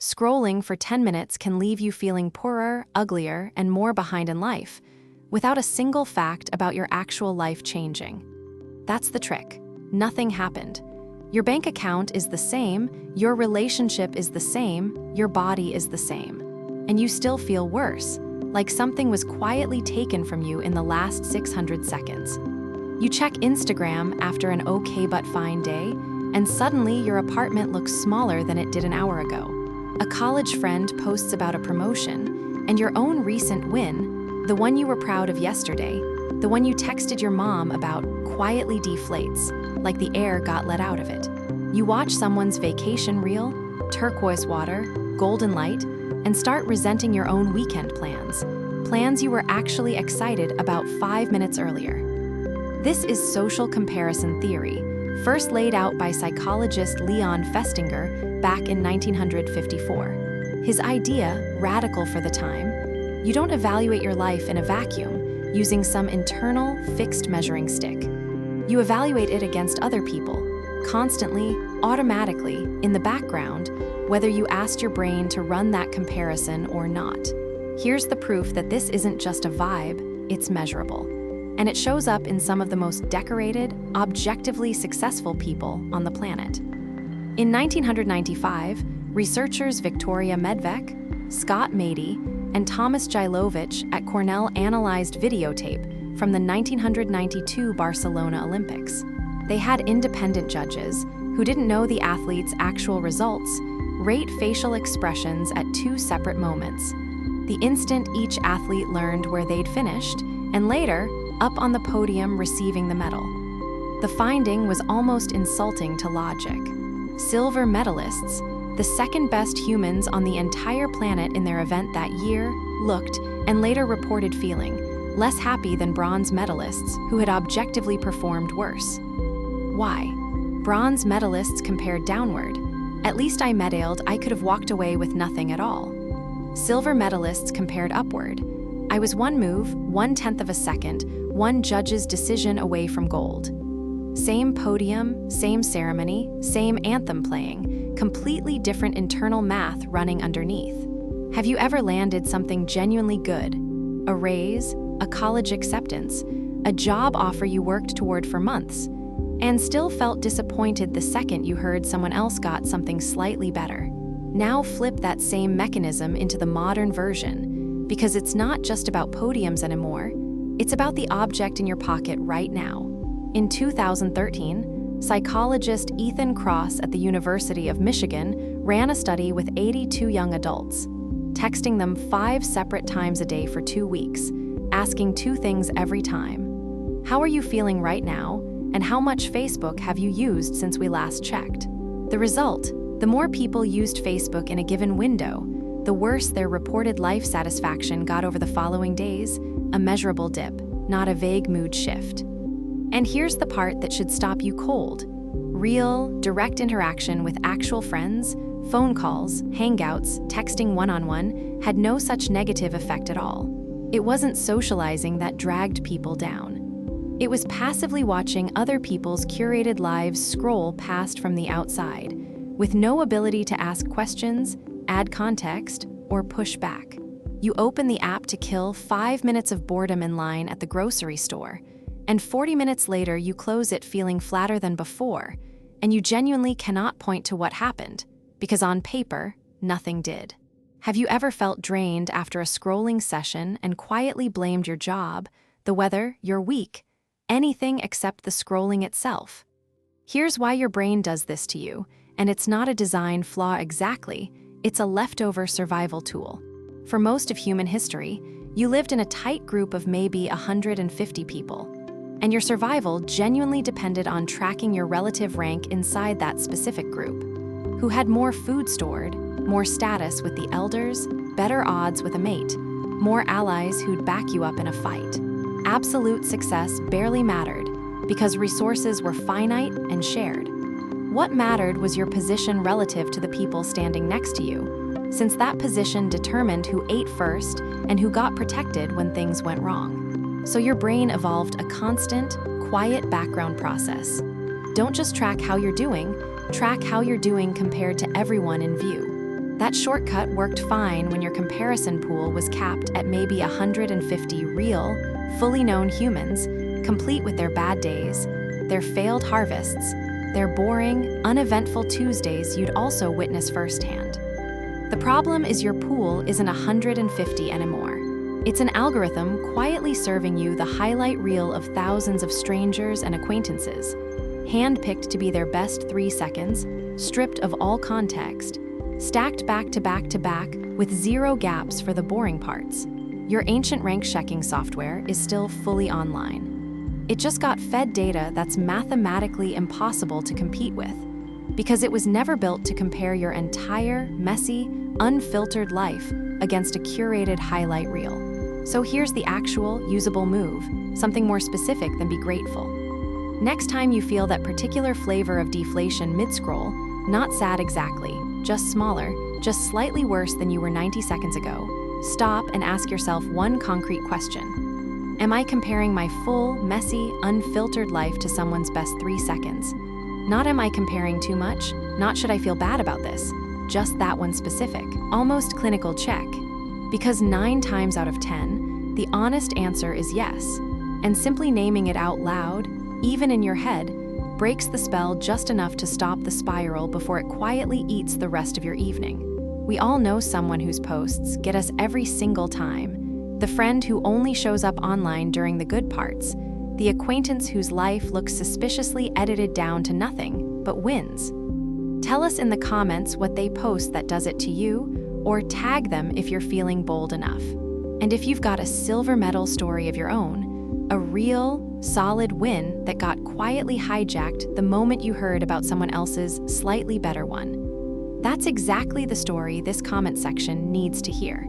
Scrolling for 10 minutes can leave you feeling poorer, uglier, and more behind in life, without a single fact about your actual life changing. That's the trick. Nothing happened. Your bank account is the same, your relationship is the same, your body is the same. And you still feel worse, like something was quietly taken from you in the last 600 seconds. You check Instagram after an okay but fine day, and suddenly your apartment looks smaller than it did an hour ago. A college friend posts about a promotion, and your own recent win, the one you were proud of yesterday, the one you texted your mom about, quietly deflates, like the air got let out of it. You watch someone's vacation reel, turquoise water, golden light, and start resenting your own weekend plans you were actually excited about 5 minutes earlier. This is social comparison theory, first laid out by psychologist Leon Festinger back in 1954. His idea, radical for the time: you don't evaluate your life in a vacuum, using some internal, fixed measuring stick. You evaluate it against other people, constantly, automatically, in the background, whether you asked your brain to run that comparison or not. Here's the proof that this isn't just a vibe, it's measurable. And it shows up in some of the most decorated, objectively successful people on the planet. In 1995, researchers Victoria Medvec, Scott Mady, and Thomas Jailovich at Cornell analyzed videotape from the 1992 Barcelona Olympics. They had independent judges, who didn't know the athletes' actual results, rate facial expressions at 2 separate moments: the instant each athlete learned where they'd finished, and later, up on the podium receiving the medal. The finding was almost insulting to logic. Silver medalists, the second best humans on the entire planet in their event that year, looked, and later reported feeling, less happy than bronze medalists who had objectively performed worse. Why? Bronze medalists compared downward. At least I medaled, I could have walked away with nothing at all. Silver medalists compared upward. I was one move, 1/10 of a second, one judge's decision away from gold. Same podium, same ceremony, same anthem playing, completely different internal math running underneath. Have you ever landed something genuinely good? A raise, a college acceptance, a job offer you worked toward for months, and still felt disappointed the second you heard someone else got something slightly better? Now flip that same mechanism into the modern version, because it's not just about podiums anymore, it's about the object in your pocket right now. In 2013, psychologist Ethan Cross at the University of Michigan ran a study with 82 young adults, texting them 5 separate times a day for 2 weeks, asking 2 things every time. How are you feeling right now, and how much Facebook have you used since we last checked? The result: the more people used Facebook in a given window, the worse their reported life satisfaction got over the following days, a measurable dip, not a vague mood shift. And here's the part that should stop you cold. Real, direct interaction with actual friends, phone calls, hangouts, texting one-on-one had no such negative effect at all. It wasn't socializing that dragged people down. It was passively watching other people's curated lives scroll past from the outside, with no ability to ask questions, add context, or push back. You open the app to kill 5 minutes of boredom in line at the grocery store, and 40 minutes later you close it feeling flatter than before, and you genuinely cannot point to what happened, because on paper, nothing did. Have you ever felt drained after a scrolling session and quietly blamed your job, the weather, your week, anything except the scrolling itself? Here's why your brain does this to you, and it's not a design flaw exactly, it's a leftover survival tool. For most of human history, you lived in a tight group of maybe 150 people, and your survival genuinely depended on tracking your relative rank inside that specific group. Who had more food stored, more status with the elders, better odds with a mate, more allies who'd back you up in a fight. Absolute success barely mattered, because resources were finite and shared. What mattered was your position relative to the people standing next to you, since that position determined who ate first and who got protected when things went wrong. So your brain evolved a constant, quiet background process. Don't just track how you're doing, track how you're doing compared to everyone in view. That shortcut worked fine when your comparison pool was capped at maybe 150 real, fully known humans, complete with their bad days, their failed harvests, their boring, uneventful Tuesdays you'd also witness firsthand. The problem is your pool isn't 150 anymore. It's an algorithm quietly serving you the highlight reel of thousands of strangers and acquaintances, handpicked to be their best 3 seconds, stripped of all context, stacked back to back to back with zero gaps for the boring parts. Your ancient rank-checking software is still fully online. It just got fed data that's mathematically impossible to compete with, because it was never built to compare your entire, messy, unfiltered life against a curated highlight reel. So here's the actual, usable move, something more specific than be grateful. Next time you feel that particular flavor of deflation mid-scroll, not sad exactly, just smaller, just slightly worse than you were 90 seconds ago, stop and ask yourself one concrete question. Am I comparing my full, messy, unfiltered life to someone's best 3 seconds? Not am I comparing too much, not should I feel bad about this, just that one specific, almost clinical check. Because 9 times out of 10, the honest answer is yes, and simply naming it out loud, even in your head, breaks the spell just enough to stop the spiral before it quietly eats the rest of your evening. We all know someone whose posts get us every single time. The friend who only shows up online during the good parts. The acquaintance whose life looks suspiciously edited down to nothing, but wins. Tell us in the comments what they post that does it to you, or tag them if you're feeling bold enough. And if you've got a silver medal story of your own, a real, solid win that got quietly hijacked the moment you heard about someone else's slightly better one. That's exactly the story this comment section needs to hear.